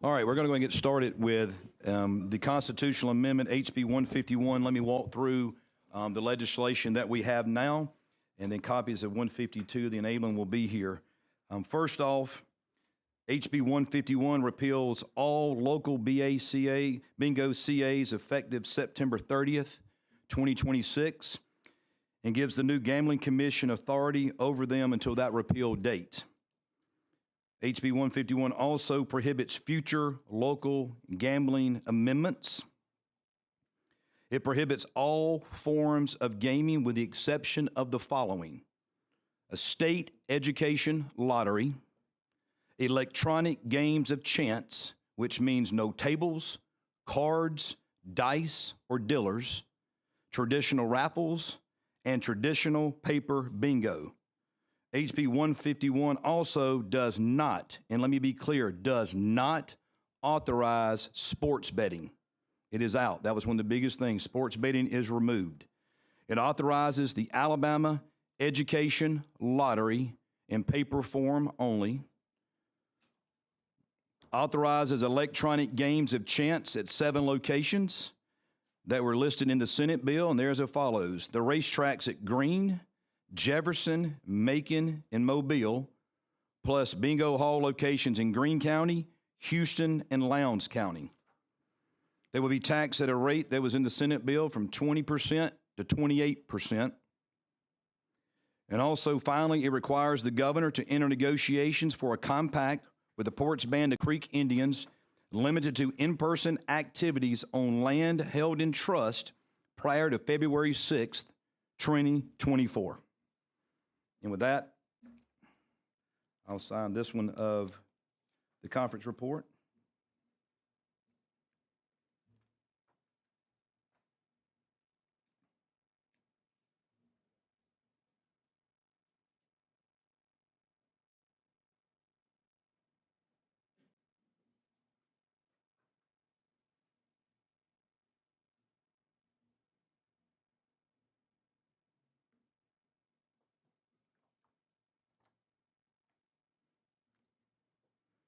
All right, we're going to go and get started with the constitutional amendment, HB 151. Let me walk through the legislation that we have now, and then copies of 152, the enabling, will be here. First off, HB 151 repeals all local BACA, bingo CAs effective September 30th, 2026, and gives the new Gambling Commission authority over them until that repeal date. HB 151 also prohibits future local gambling amendments. It prohibits all forms of gaming with the exception of the following: a state education lottery, electronic games of chance, which means no tables, cards, dice, or dealers, traditional raffles, and traditional paper bingo. HB 151 also does not, and let me be clear, does not authorize sports betting. It is out. That was one of the biggest things. Sports betting is removed. It authorizes the Alabama Education Lottery in paper form only. Authorizes electronic games of chance at 7 locations that were listed in the Senate bill, and there's as follows: the racetracks at Greene, Jefferson, Macon, and Mobile, plus bingo hall locations in Greene County, Houston, and Lowndes County. They will be taxed at a rate that was in the Senate bill from 20% to 28%. And also, finally, it requires the governor to enter negotiations for a compact with the Ports Band of Creek Indians limited to in-person activities on land held in trust prior to February 6th, 2024. And with that, I'll sign this one of the conference report.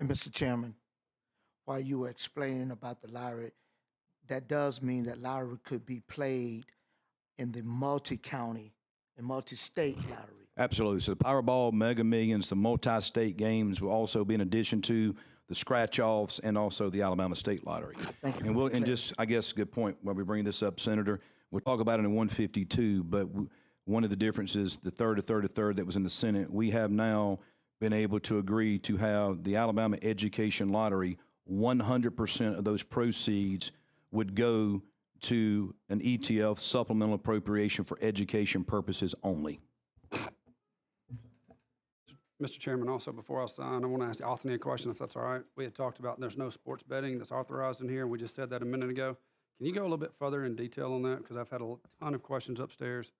And Mr. Chairman, while you were explaining about the lottery, that does mean that lottery could be played in the multi-county and multi-state lottery. Absolutely. So the Powerball, Mega Millions, the multi-state games will also be in addition to the scratch-offs and also the Alabama State Lottery. Thank you. And we'll, and just, I guess, a good point while we bring this up, Senator. We'll talk about it in 152, but one of the differences, the third that was in the Senate, we have now been able to agree to have the Alabama Education Lottery, 100% of those proceeds would go to an ETF supplemental appropriation for education purposes only. Mr. Chairman, also before I sign, I want to ask Anthony a question, if that's all right. We had talked about there's no sports betting that's authorized in here, and we just said that a minute ago. Can you go a little bit further in detail on that? Because I've had a ton of questions upstairs.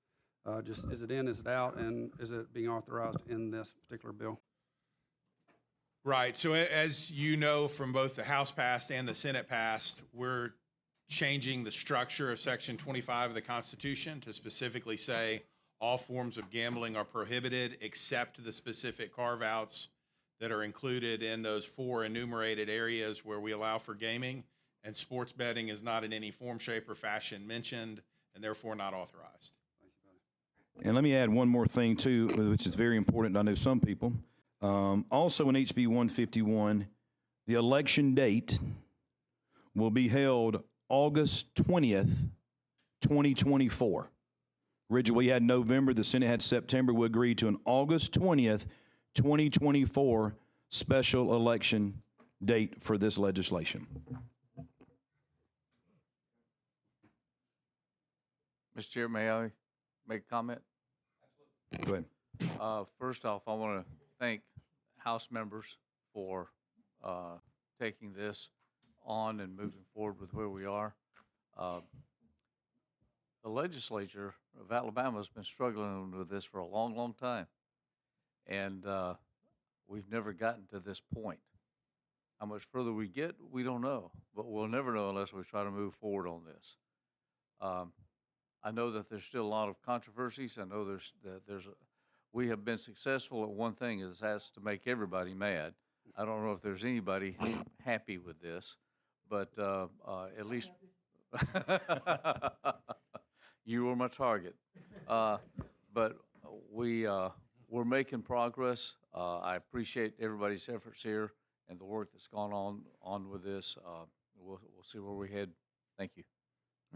Just is it in, is it out, and is it being authorized in this particular bill? Right. So as you know from both the House passed and the Senate passed, we're changing the structure of Section 25 of the Constitution to specifically say all forms of gambling are prohibited except the specific carve-outs that are included in those 4 enumerated areas where we allow for gaming, and sports betting is not in any form, shape, or fashion mentioned, and therefore not authorized. And let me add one more thing, too, which is very important. I know some people. Also in HB 151, the election date will be held August 20th, 2024. Originally, we had November. The Senate had September. We agreed to an August 20th, 2024 special election date for this legislation. Mr. Chair, may I make a comment? Go ahead. First off, I want to thank House members for taking this on and moving forward with where we are. The legislature of Alabama has been struggling with this for a long, long time, and we've never gotten to this point. How much further we get, we don't know, but we'll never know unless we try to move forward on this. I know that there's still a lot of controversies. I know we have been successful at one thing, is has to make everybody mad. I don't know if there's anybody happy with this, but at least you were my target. But we're making progress. I appreciate everybody's efforts here and the work that's gone on with this. We'll see where we head. Thank you.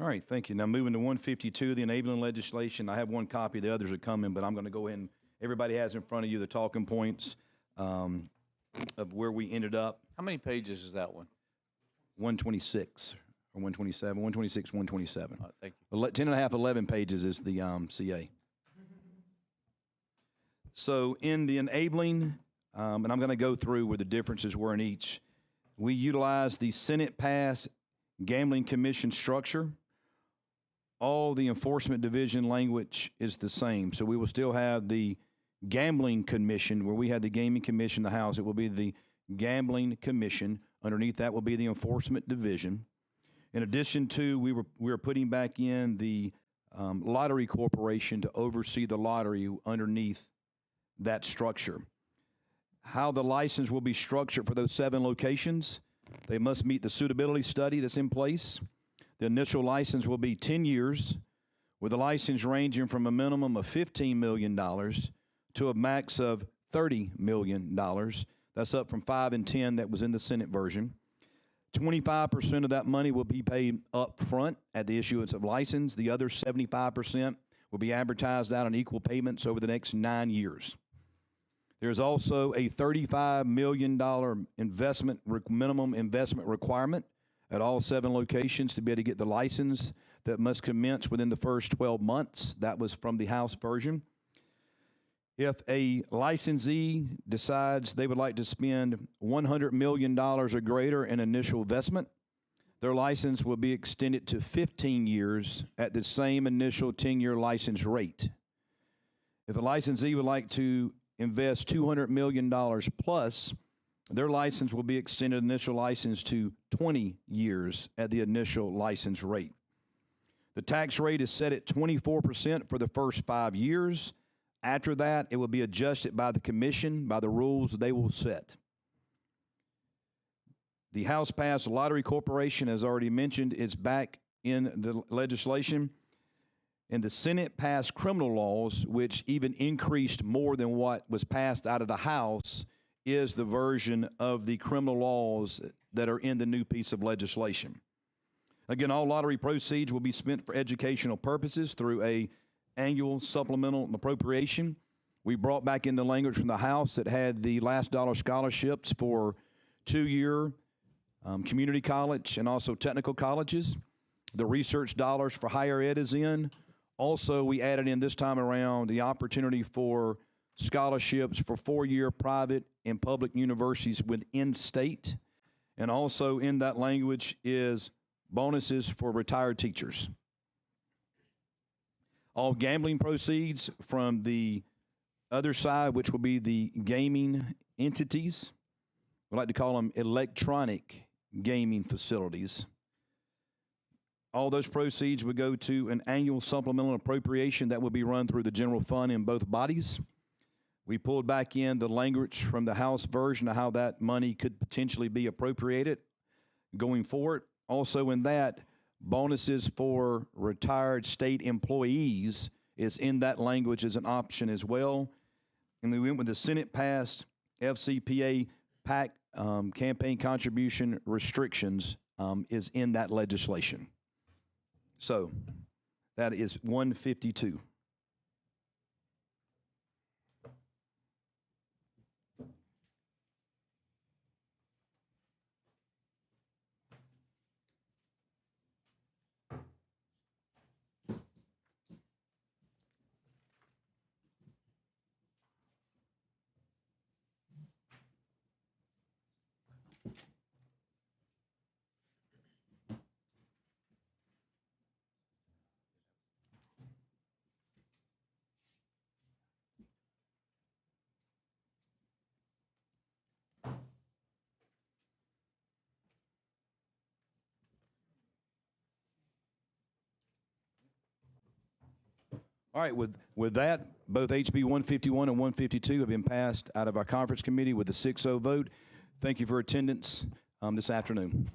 All right, thank you. Now moving to 152, the enabling legislation. I have one copy. The others are coming, but I'm going to go ahead and everybody has in front of you the talking points of where we ended up. How many pages is that one? 126 or 127, 126, 127. Thank you. 10 and a half, 11 pages is the CA. So in the enabling, and I'm going to go through where the differences were in each, we utilize the Senate passed Gambling Commission structure. All the enforcement division language is the same. So we will still have the Gambling Commission, where we had the Gaming Commission, the House. It will be the Gambling Commission. Underneath that will be the Enforcement Division. In addition to, we were putting back in the Lottery Corporation to oversee the lottery underneath that structure. How the license will be structured for those 7 locations, they must meet the suitability study that's in place. The initial license will be 10 years, with a license ranging from a minimum of $15 million to a max of $30 million. That's up from 5 and 10 that was in the Senate version. 25% of that money will be paid up front at the issuance of license. The other 75% will be advertised out on equal payments over the next 9 years. There's also a $35 million minimum investment requirement at all 7 locations to be able to get the license that must commence within the first 12 months. That was from the House version. If a licensee decides they would like to spend $100 million or greater in initial investment, their license will be extended to 15 years at the same initial 10-year license rate. If a licensee would like to invest $200 million plus, their license will be extended initial license to 20 years at the initial license rate. The tax rate is set at 24% for the first 5 years. After that, it will be adjusted by the commission, by the rules they will set. The House passed Lottery Corporation, as already mentioned, is back in the legislation. And the Senate passed criminal laws, which even increased more than what was passed out of the House, is the version of the criminal laws that are in the new piece of legislation. Again, all lottery proceeds will be spent for educational purposes through a annual supplemental appropriation. We brought back in the language from the House that had the last dollar scholarships for 2-year community college and also technical colleges. The research dollars for higher ed is in. Also, we added in this time around the opportunity for scholarships for 4-year private and public universities within state. And also in that language is bonuses for retired teachers. All gambling proceeds from the other side, which will be the gaming entities, we like to call them electronic gaming facilities. All those proceeds would go to an annual supplemental appropriation that will be run through the general fund in both bodies. We pulled back in the language from the House version of how that money could potentially be appropriated going forward. Also in that, bonuses for retired state employees is in that language as an option as well. And we went with the Senate passed FCPA PAC campaign contribution restrictions is in that legislation. So that is 152. All right, with that, both HB 151 and 152 have been passed out of our conference committee with a 6-0 vote. Thank you for attendance this afternoon.